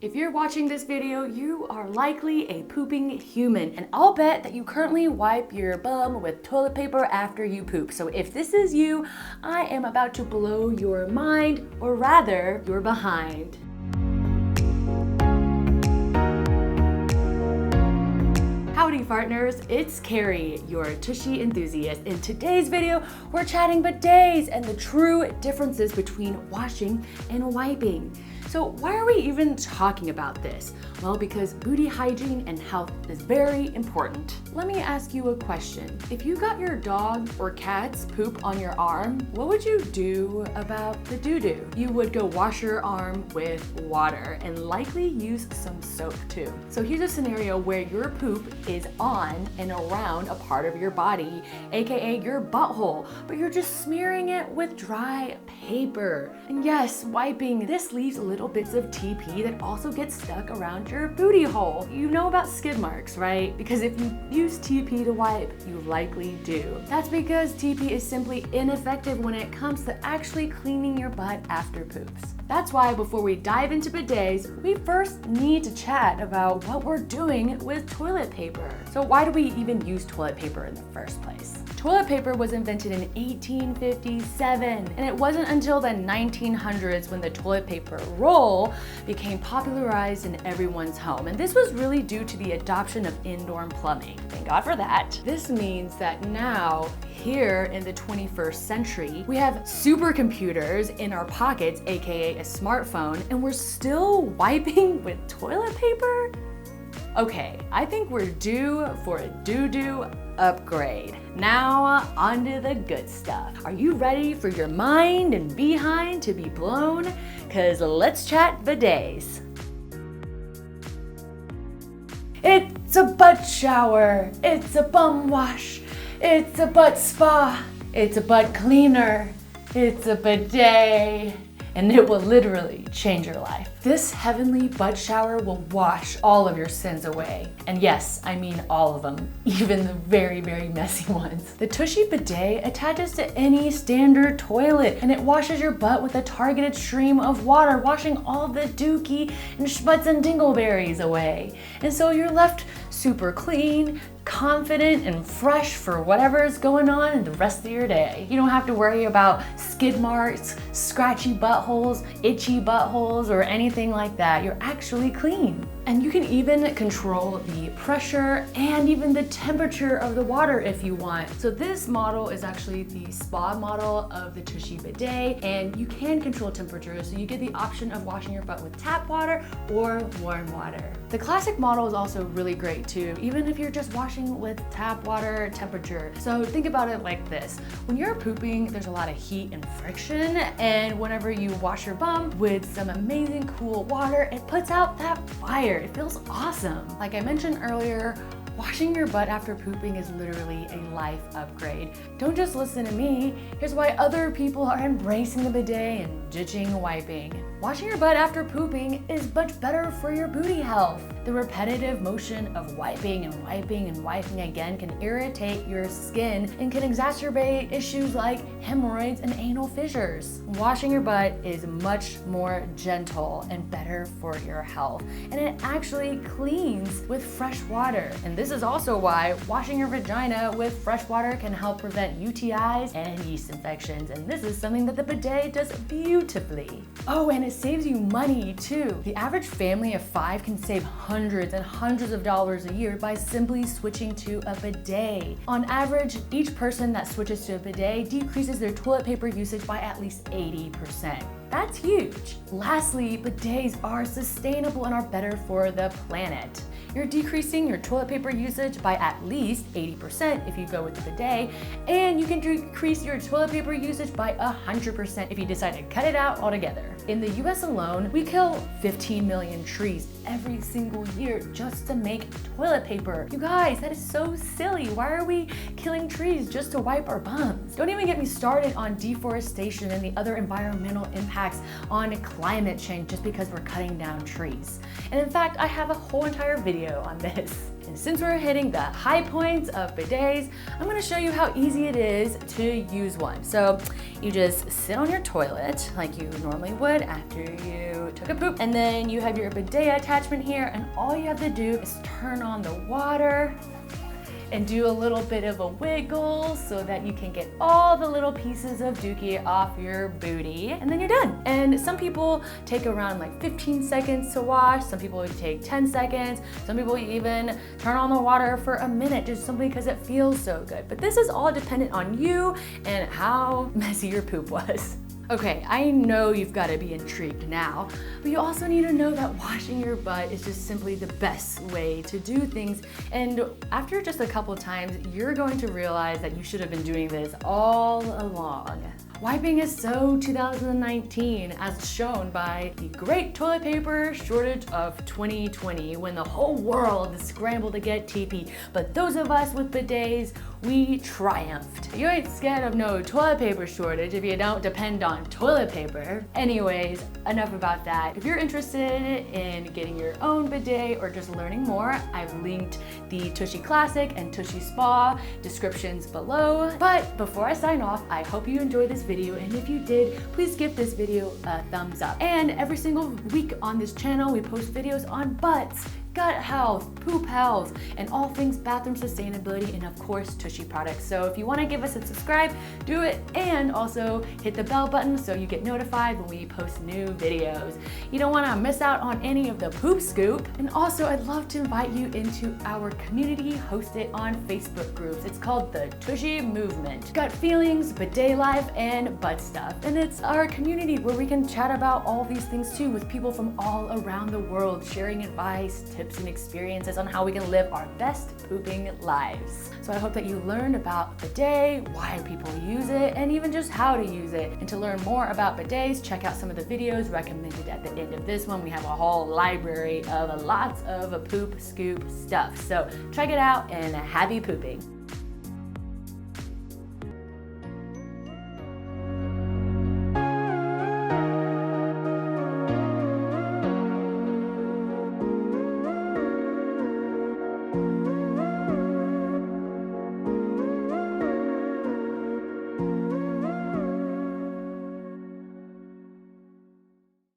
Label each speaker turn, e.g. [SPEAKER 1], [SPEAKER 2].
[SPEAKER 1] If you're watching this video, you are likely a pooping human, and I'll bet that you currently wipe your bum with toilet paper after you poop. So if this is you, I am about to blow your mind, or rather, your behind. Howdy partners, it's Carrie, your Tushy enthusiast. In today's video, we're chatting bidets and the true differences between washing and wiping. So why are we even talking about this? Well, because booty hygiene and health is very important. Let me ask you a question. If you got your dog or cat's poop on your arm, what would you do about the doo-doo? You would go wash your arm with water and likely use some soap too. So here's a scenario where your poop is on and around a part of your body, aka your butthole, but you're just smearing it with dry paper. And yes, wiping, this leaves little bits of TP that also get stuck around your booty hole. You know about skid marks, right? Because if you use TP to wipe, you likely do. That's because TP is simply ineffective when it comes to actually cleaning your butt after poops. That's why before we dive into bidets, we first need to chat about what we're doing with toilet paper. So why do we even use toilet paper in the first place? Toilet paper was invented in 1857, and it wasn't until the 1900s when the toilet paper roll became popularized in everyone's home. And this was really due to the adoption of indoor plumbing. Thank God for that. This means that now, here in the 21st century, we have supercomputers in our pockets, aka a smartphone, and we're still wiping with toilet paper? Okay, I think we're due for a doo-doo upgrade. Now, onto the good stuff. Are you ready for your mind and behind to be blown? Cause let's chat bidets. It's a butt shower, it's a bum wash, it's a butt spa, it's a butt cleaner, it's a bidet, and it will literally change your life. This heavenly butt shower will wash all of your sins away. And yes, I mean all of them, even the very, very messy ones. The Tushy bidet attaches to any standard toilet, and it washes your butt with a targeted stream of water, washing all the dookie and schmutz and dingleberries away. And so you're left super clean, confident, and fresh for whatever is going on in the rest of your day. You don't have to worry about skid marks, scratchy buttholes, itchy buttholes, or anything like that. You're actually clean. And you can even control the pressure and even the temperature of the water if you want. So this model is actually the spa model of the Tushy bidet, and you can control temperature, so you get the option of washing your butt with tap water or warm water. The classic model is also really great too, even if you're just washing with tap water temperature. So think about it like this. When you're pooping, there's a lot of heat and friction, and whenever you wash your bum with some amazing cool water, it puts out that fire. It feels awesome. Like I mentioned earlier, washing your butt after pooping is literally a life upgrade. Don't just listen to me. Here's why other people are embracing the bidet and ditching wiping. Washing your butt after pooping is much better for your booty health. The repetitive motion of wiping and wiping and wiping again can irritate your skin and can exacerbate issues like hemorrhoids and anal fissures. Washing your butt is much more gentle and better for your health, and it actually cleans with fresh water. And this is also why washing your vagina with fresh water can help prevent UTIs and yeast infections, and this is something that the bidet does beautifully. Oh, and it saves you money too. The average family of 5 can save hundreds and hundreds of dollars a year by simply switching to a bidet. On average, each person that switches to a bidet decreases their toilet paper usage by at least 80%. That's huge. Lastly, bidets are sustainable and are better for the planet. You're decreasing your toilet paper usage by at least 80% if you go with the bidet, and you can decrease your toilet paper usage by 100% if you decide to cut it out altogether. In the US alone, we kill 15 million trees every single year just to make toilet paper. You guys, that is so silly. Why are we killing trees just to wipe our bums? Don't even get me started on deforestation and the other environmental impacts on climate change just because we're cutting down trees. And in fact, I have a whole entire video on this. And since we're hitting the high points of bidets, I'm gonna show you how easy it is to use one. So you just sit on your toilet like you normally would after you took a poop, and then you have your bidet attachment here, and all you have to do is turn on the water and do a little bit of a wiggle so that you can get all the little pieces of dookie off your booty, and then you're done. And some people take around like 15 seconds to wash, some people would take 10 seconds, some people even turn on the water for a minute just simply because it feels so good. But this is all dependent on you and how messy your poop was. Okay, I know you've got to be intrigued now, but you also need to know that washing your butt is just simply the best way to do things. And after just a couple times, you're going to realize that you should have been doing this all along. Wiping is so 2019, as shown by the great toilet paper shortage of 2020, when the whole world scrambled to get TP. But those of us with bidets, we triumphed. You ain't scared of no toilet paper shortage if you don't depend on toilet paper. Anyways, enough about that. If you're interested in getting your own bidet or just learning more, I've linked the Tushy Classic and Tushy Spa descriptions below. But before I sign off, I hope you enjoyed this video, and if you did, please give this video a thumbs up. And every single week on this channel, we post videos on butts, gut health, poop health, and all things bathroom sustainability, and of course Tushy products. So if you want to give us a subscribe, do it, and also hit the bell button so you get notified when we post new videos. You don't want to miss out on any of the poop scoop. And also, I'd love to invite you into our community hosted on Facebook groups. It's called the Tushy Movement. Gut feelings, bidet life, and butt stuff. And it's our community where we can chat about all these things too, with people from all around the world sharing advice, tips, and experiences on how we can live our best pooping lives. So I hope that you learned about bidet, why people use it, and even just how to use it. And to learn more about bidets, check out some of the videos recommended at the end of this one. We have a whole library of lots of poop scoop stuff. So check it out, and happy pooping.